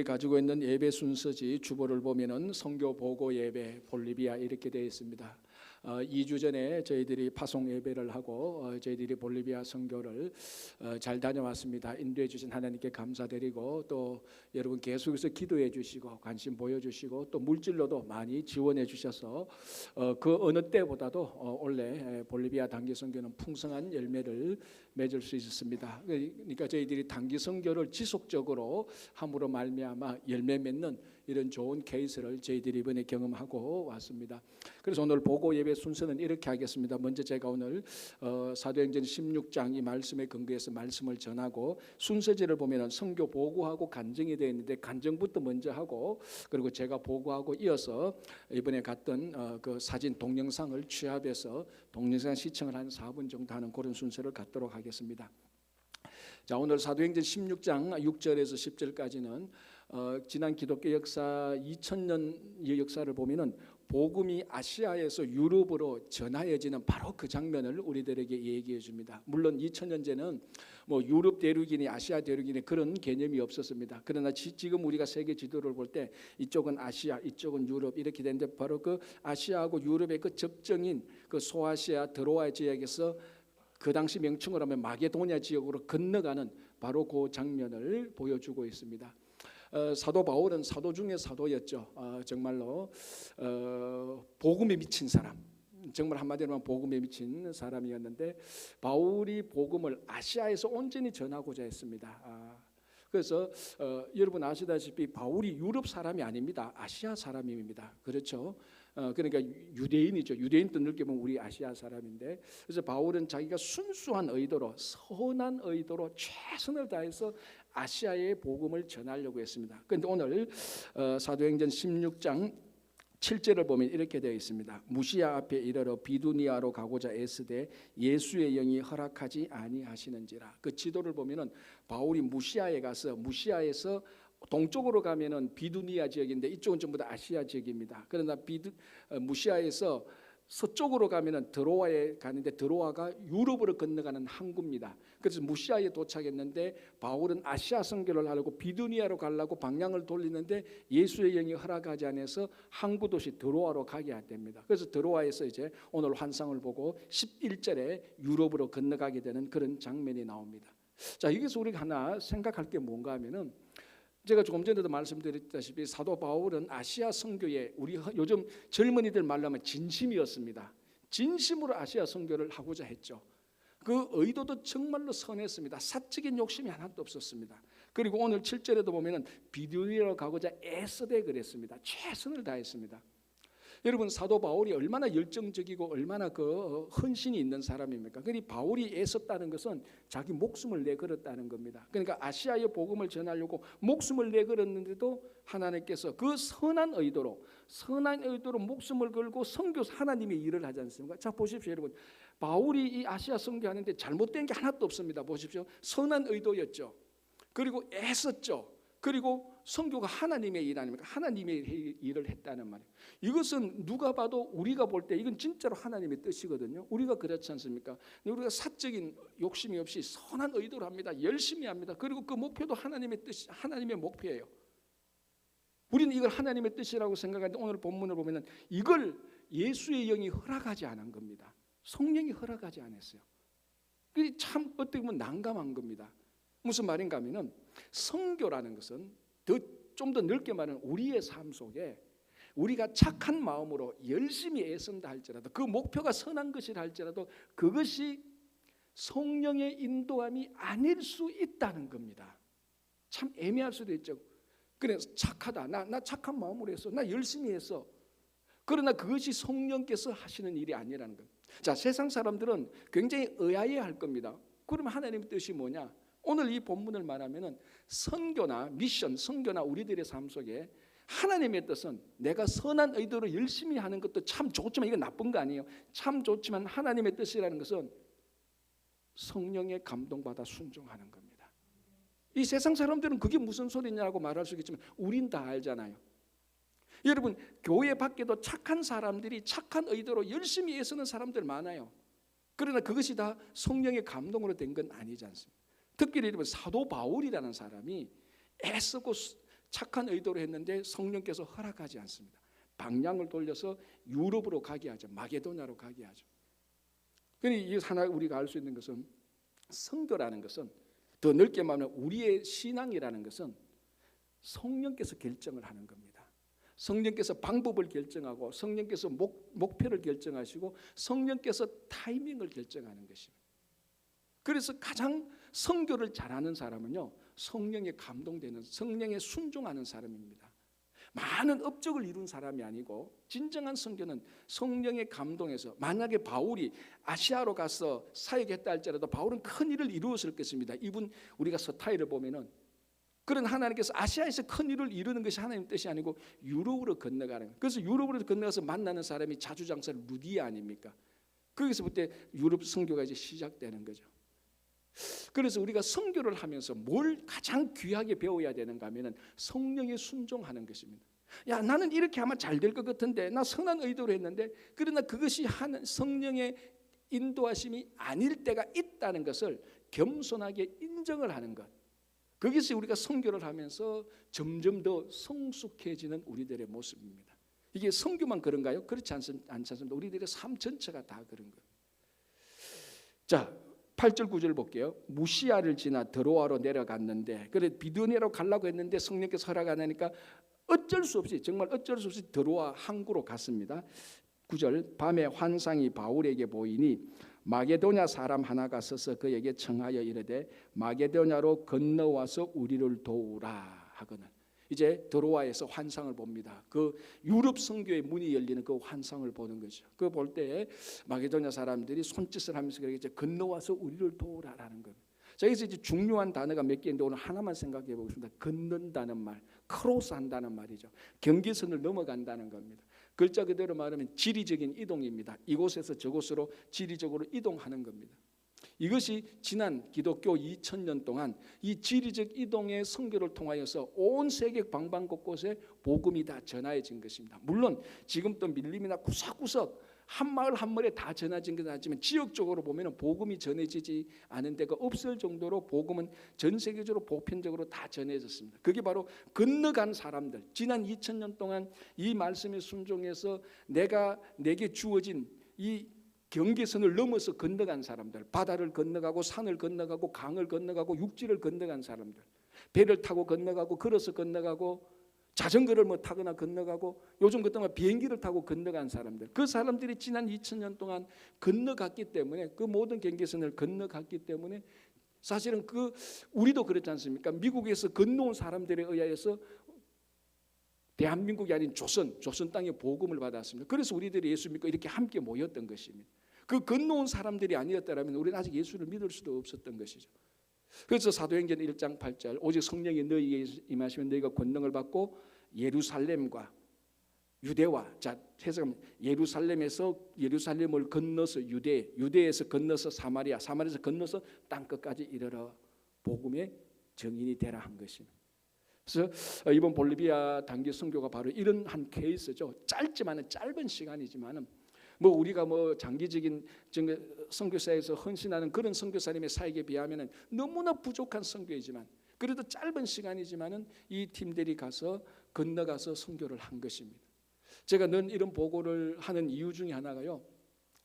가지고 있는 예배 순서지 주보를 보면은 선교 보고 예배 볼리비아 이렇게 되어 있습니다. 2주 전에 저희들이 파송 예배를 하고 저희들이 볼리비아 선교를 잘 다녀왔습니다. 인도해 주신 하나님께 감사드리고 또 여러분 계속해서 기도해 주시고 관심 보여주시고 또 물질로도 많이 지원해 주셔서 그 어느 때보다도 올해 볼리비아 단기 선교는 풍성한 열매를 맺을 수 있었습니다. 그러니까 저희들이 단기 선교를 지속적으로 함으로 말미암아 열매 맺는 이런 좋은 케이스를 저희들이 이번에 경험하고 왔습니다. 그래서 오늘 보고 예배 순서는 이렇게 하겠습니다. 먼저 제가 오늘 사도행전 16장 이 말씀에 근거해서 말씀을 전하고 순서지를 보면은 선교 보고하고 간증이 되어 있는데 간증부터 먼저 하고 그리고 제가 보고하고 이어서 이번에 갔던 그 사진 동영상을 취합해서 동영상 시청을 한 4분 정도 하는 그런 순서를 갖도록 하겠습니다. 자, 오늘 사도행전 16장 6절에서 10절까지는 지난 기독교 역사 2000년 역사를 보면은 복음이 아시아에서 유럽으로 전하여지는 바로 그 장면을 우리들에게 얘기해 줍니다. 물론 2000년 전에는 뭐 유럽 대륙이니 아시아 대륙이니 그런 개념이 없었습니다. 그러나 지금 우리가 세계 지도를 볼 때 이쪽은 아시아, 이쪽은 유럽 이렇게 되는데 바로 그 아시아하고 유럽의 그 접정인 그 소아시아 드로아 지역에서 그 당시 명칭으로 하면 마게도냐 지역으로 건너가는 바로 그 장면을 보여주고 있습니다. 사도 바울은 사도 중에 사도였죠. 정말로 복음에 미친 사람, 정말 한마디로 하면 복음에 미친 사람이었는데 바울이 복음을 아시아에서 온전히 전하고자 했습니다. 그래서 여러분 아시다시피 바울이 유럽 사람이 아닙니다. 아시아 사람입니다. 그렇죠? 그러니까 유대인이죠. 유대인 뜻 보면 우리 아시아 사람인데 그래서 바울은 자기가 순수한 의도로 선한 의도로 최선을 다해서 아시아의 복음을 전하려고 했습니다. 그런데 오늘 사도행전 16장 7절을 보면 이렇게 되어 있습니다. 무시아 앞에 이르러 비두니아로 가고자 애쓰되 예수의 영이 허락하지 아니하시는지라. 그 지도를 보면은 바울이 무시아에 가서 무시아에서 동쪽으로 가면은 비두니아 지역인데 이쪽은 전부 다 아시아 지역입니다. 그러나 무시아에서 서쪽으로 가면은 드로아에 가는데 드로아가 유럽으로 건너가는 항구입니다. 그래서 무시아에 도착했는데 바울은 아시아 선교를 하려고 비두니아로 가려고 방향을 돌리는데 예수의 영이 허락하지 않아서 항구 도시 드로아로 가게 됩니다. 그래서 드로아에서 이제 오늘 환상을 보고 11절에 유럽으로 건너가게 되는 그런 장면이 나옵니다. 자, 여기서 우리가 하나 생각할 게 뭔가 하면은 제가 조금 전에도 말씀드렸다시피 사도 바울은 아시아 선교에 우리 요즘 젊은이들 말로 하면 진심이었습니다. 진심으로 아시아 선교를 하고자 했죠. 그 의도도 정말로 선했습니다. 사적인 욕심이 하나도 없었습니다. 그리고 오늘 7절에도 보면은 비두니아로 가고자 애쓰되 그랬습니다. 최선을 다했습니다. 여러분 사도 바울이 얼마나 열정적이고 얼마나 그 헌신이 있는 사람입니까? 그러니 바울이 애썼다는 것은 자기 목숨을 내걸었다는 겁니다. 그러니까 아시아의 복음을 전하려고 목숨을 내걸었는데도 하나님께서 그 선한 의도로 목숨을 걸고 선교 하나님의 일을 하지 않습니까? 자 보십시오 여러분, 바울이 이 아시아 선교하는데 잘못된 게 하나도 없습니다. 보십시오, 선한 의도였죠. 그리고 애썼죠. 그리고 선교가 하나님의 일 아닙니까? 하나님의 일을 했다는 말이에요. 이것은 누가 봐도 우리가 볼 때 이건 진짜로 하나님의 뜻이거든요. 우리가 그렇지 않습니까? 우리가 사적인 욕심이 없이 선한 의도로 합니다. 열심히 합니다. 그리고 그 목표도 하나님의 뜻, 하나님의 목표예요. 우리는 이걸 하나님의 뜻이라고 생각하는데 오늘 본문을 보면은 이걸 예수의 영이 허락하지 않은 겁니다. 성령이 허락하지 않았어요. 그게 참 어떻게 보면 난감한 겁니다. 무슨 말인가 하면은 선교라는 것은 좀 더 넓게 말하면 우리의 삶 속에 우리가 착한 마음으로 열심히 애쓴다 할지라도 그 목표가 선한 것이라 할지라도 그것이 성령의 인도함이 아닐 수 있다는 겁니다. 참 애매할 수도 있죠. 그래서 착하다, 나 착한 마음으로 했어, 나 열심히 했어. 그러나 그것이 성령께서 하시는 일이 아니라는 겁니다. 자, 세상 사람들은 굉장히 의아해할 겁니다. 그러면 하나님의 뜻이 뭐냐? 오늘 이 본문을 말하면은 선교나 미션, 선교나 우리들의 삶 속에 하나님의 뜻은 내가 선한 의도로 열심히 하는 것도 참 좋지만 이건 나쁜 거 아니에요. 참 좋지만 하나님의 뜻이라는 것은 성령의 감동받아 순종하는 겁니다. 이 세상 사람들은 그게 무슨 소리냐고 말할 수 있겠지만 우린 다 알잖아요. 여러분 교회 밖에도 착한 사람들이 착한 의도로 열심히 애쓰는 사람들 많아요. 그러나 그것이 다 성령의 감동으로 된 건 아니지 않습니까? 특별히 여러분 사도 바울이라는 사람이 애쓰고 착한 의도로 했는데 성령께서 허락하지 않습니다. 방향을 돌려서 유럽으로 가게 하죠. 마게도냐로 가게 하죠. 그러니 이 하나 우리가 알 수 있는 것은 선교라는 것은, 더 넓게 말하면 우리의 신앙이라는 것은 성령께서 결정을 하는 겁니다. 성령께서 방법을 결정하고 성령께서 목표를 결정하시고 성령께서 타이밍을 결정하는 것입니다. 그래서 가장 선교를 잘하는 사람은요, 성령에 감동되는, 성령에 순종하는 사람입니다. 많은 업적을 이룬 사람이 아니고 진정한 선교는 성령에 감동해서, 만약에 바울이 아시아로 가서 사역했다 할지라도 바울은 큰 일을 이루었을 것입니다. 이분 우리가 서타일을 보면은 그런 하나님께서 아시아에서 큰 일을 이루는 것이 하나님 뜻이 아니고 유럽으로 건너가는 거예요. 그래서 유럽으로 건너가서 만나는 사람이 자주장사 루디아 아닙니까? 거기서부터 유럽 선교가 이제 시작되는 거죠. 그래서 우리가 선교를 하면서 뭘 가장 귀하게 배워야 되는가 하면은 성령에 순종하는 것입니다. 야, 나는 이렇게 하면 잘 될 것 같은데, 나 선한 의도로 했는데, 그러나 그것이 하는 성령의 인도하심이 아닐 때가 있다는 것을 겸손하게 인정을 하는 것. 그것이 우리가 선교를 하면서 점점 더 성숙해지는 우리들의 모습입니다. 이게 선교만 그런가요? 그렇지 않습니다. 우리들의 삶 전체가 다 그런 거예요. 자, 8절 9절 볼게요. 무시아를 지나 드로아로 내려갔는데, 그래 비두니아로 가려고 했는데 성령께서 허락 안 하니까 어쩔 수 없이, 정말 어쩔 수 없이 드로아 항구로 갔습니다. 9절, 밤에 환상이 바울에게 보이니 마게도냐 사람 하나가 서서 그에게 청하여 이르되 마게도냐로 건너와서 우리를 도우라 하거늘. 이제 드로아에서 환상을 봅니다. 그 유럽 선교의 문이 열리는 그 환상을 보는 거죠. 그 볼 때 마게도냐 사람들이 손짓을 하면서 그러겠죠. 건너와서 우리를 도우라라는 겁니다. 자, 여기서 이제 중요한 단어가 몇 개인데 오늘 하나만 생각해 보겠습니다. 건넌다는 말, 크로스한다는 말이죠. 경계선을 넘어간다는 겁니다. 글자 그대로 말하면 지리적인 이동입니다. 이곳에서 저곳으로 지리적으로 이동하는 겁니다. 이것이 지난 기독교 2000년 동안 이 지리적 이동의 선교를 통하여서 온 세계 방방곳곳에 복음이 다 전하여진 것입니다. 물론 지금도 밀림이나 구석구석 한 마을 한 마을에 다 전해진 건 아니지만 지역적으로 보면 복음이 전해지지 않은 데가 없을 정도로 복음은 전 세계적으로 보편적으로 다 전해졌습니다. 그게 바로 건너간 사람들, 지난 2000년 동안 이 말씀에 순종해서 내게 주어진 이 경계선을 넘어서 건너간 사람들, 바다를 건너가고 산을 건너가고 강을 건너가고 육지를 건너간 사람들, 배를 타고 건너가고 걸어서 건너가고 자전거를 타거나 건너가고 요즘 그때만 비행기를 타고 건너간 사람들, 그 사람들이 지난 2000년 동안 건너갔기 때문에, 그 모든 경계선을 건너갔기 때문에 사실은 우리도 그렇지 않습니까? 미국에서 건너온 사람들에 의해서 대한민국이 아닌 조선 땅에 복음을 받았습니다. 그래서 우리들이 예수 믿고 이렇게 함께 모였던 것입니다. 그 건너온 사람들이 아니었다면 우리는 아직 예수를 믿을 수도 없었던 것이죠. 그래서 사도행전 1장 8절, 오직 성령이 너희에게 임하시면 너희가 권능을 받고 예루살렘과 유대와, 자 해석하면 예루살렘을 건너서 유대에서 건너서 사마리아에서 건너서 땅끝까지 이르러 복음의 증인이 되라 한 것입니다. 그래서 이번 볼리비아 단기 선교가 바로 이런 한 케이스죠. 짧은 시간이지만은 우리가 장기적인 선교사에서 헌신하는 그런 선교사님의 사역에 비하면은 너무나 부족한 선교이지만, 그래도 짧은 시간이지만은 이 팀들이 가서 건너가서 선교를 한 것입니다. 제가 늘 이런 보고를 하는 이유 중에 하나가요,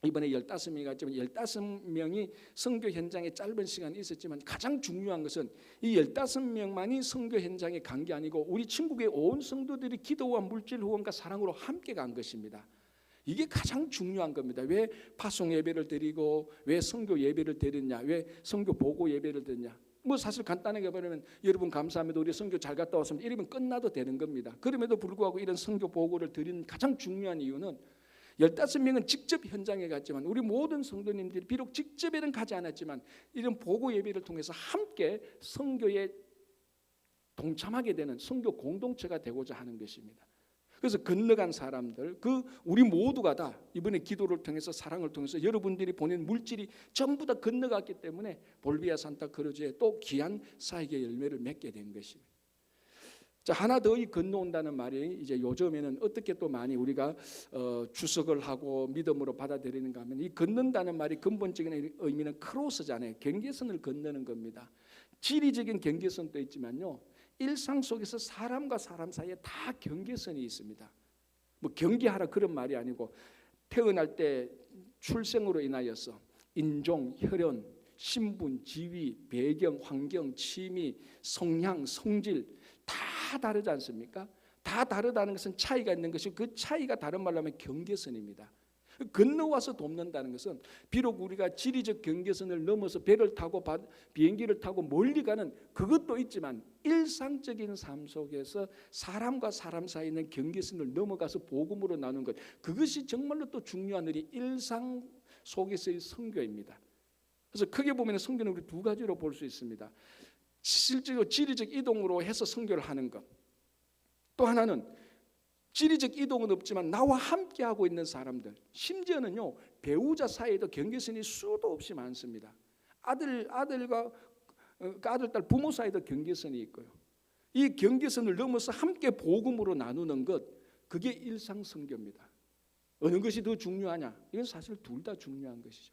이번에 15명이 갔지만 15명이 선교 현장에 짧은 시간이 있었지만 가장 중요한 것은 이 15명만이 선교 현장에 간 게 아니고 우리 친구의 온 성도들이 기도와 물질 후원과 사랑으로 함께 간 것입니다. 이게 가장 중요한 겁니다. 왜 파송 예배를 드리고 왜 선교 예배를 드렸냐, 왜 선교 보고 예배를 드렸냐. 사실 간단하게 말하면 여러분 감사합니다, 우리 선교 잘 갔다 왔습니다, 이러면 끝나도 되는 겁니다. 그럼에도 불구하고 이런 선교 보고를 드린 가장 중요한 이유는 15명은 직접 현장에 갔지만 우리 모든 성도님들이 비록 직접에는 가지 않았지만 이런 보고 예배를 통해서 함께 선교에 동참하게 되는 선교 공동체가 되고자 하는 것입니다. 그래서 건너간 사람들, 우리 모두가 다 이번에 기도를 통해서 사랑을 통해서 여러분들이 보낸 물질이 전부 다 건너갔기 때문에 볼비아 산타크루즈에 또 귀한 사역의 열매를 맺게 된 것입니다. 자, 하나 더 이 건너온다는 말이 이제 요즘에는 어떻게 또 많이 우리가 추석을 하고 믿음으로 받아들이는가 하면, 이 건넌다는 말이 근본적인 의미는 크로스잖아요. 경계선을 건너는 겁니다. 지리적인 경계선도 있지만요, 일상 속에서 사람과 사람 사이에 다 경계선이 있습니다. 뭐 경계하라 그런 말이 아니고 태어날 때 출생으로 인하여서 인종, 혈연, 신분, 지위, 배경, 환경, 취미, 성향, 성질 다 다르지 않습니까? 다 다르다는 것은 차이가 있는 것이 그 차이가 다른 말로 하면 경계선입니다. 건너와서 돕는다는 것은 비록 우리가 지리적 경계선을 넘어서 배를 타고 비행기를 타고 멀리 가는 그것도 있지만 일상적인 삶 속에서 사람과 사람 사이에 있는 경계선을 넘어가서 복음으로 나누는 것, 그것이 정말로 또 중요한 일이 일상 속에서의 선교입니다. 그래서 크게 보면 선교는 우리 두 가지로 볼 수 있습니다. 실제로 지리적 이동으로 해서 선교를 하는 것, 또 하나는 지리적 이동은 없지만 나와 함께하고 있는 사람들, 심지어는요 배우자 사이에도 경계선이 수도 없이 많습니다. 아들, 딸 부모 사이에도 경계선이 있고요. 이 경계선을 넘어서 함께 복음으로 나누는 것, 그게 일상 선교입니다. 어느 것이 더 중요하냐? 이건 사실 둘 다 중요한 것이죠.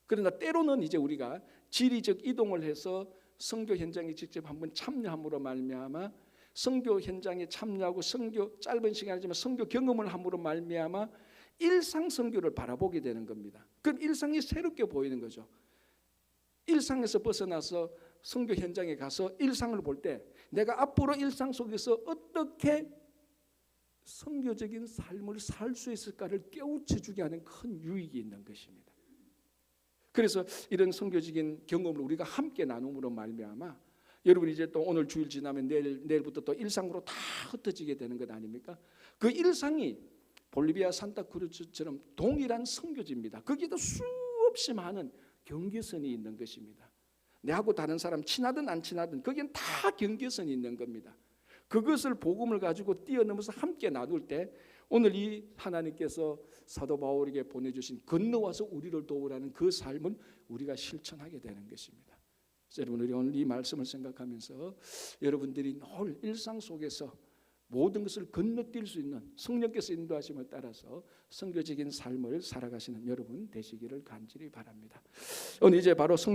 그러나 때로는 이제 우리가 지리적 이동을 해서 선교 현장에 직접 한번 참여함으로 말미암아 선교 현장에 참여하고 선교 짧은 시간이지만 선교 경험을 함으로 말미암아 일상 선교를 바라보게 되는 겁니다. 그럼 일상이 새롭게 보이는 거죠. 일상에서 벗어나서 선교 현장에 가서 일상을 볼 때 내가 앞으로 일상 속에서 어떻게 선교적인 삶을 살 수 있을까를 깨우쳐주게 하는 큰 유익이 있는 것입니다. 그래서 이런 선교적인 경험을 우리가 함께 나눔으로 말미암아 여러분 이제 또 오늘 주일 지나면 내일부터 또 일상으로 다 흩어지게 되는 것 아닙니까? 그 일상이 볼리비아 산타크루즈처럼 동일한 선교지입니다. 거기도 수없이 많은 경계선이 있는 것입니다. 내하고 다른 사람 친하든 안 친하든 거기는 다 경계선이 있는 겁니다. 그것을 복음을 가지고 뛰어넘어서 함께 나눌 때 오늘 이 하나님께서 사도 바울에게 보내주신 건너와서 우리를 도우라는 그 삶을 우리가 실천하게 되는 것입니다. 여러분 우리 오늘 이 말씀을 생각하면서 여러분들이 늘 일상 속에서 모든 것을 건너뛸 수 있는 성령께서 인도하심을 따라서 선교적인 삶을 살아가시는 여러분 되시기를 간절히 바랍니다. 오늘 이제 바로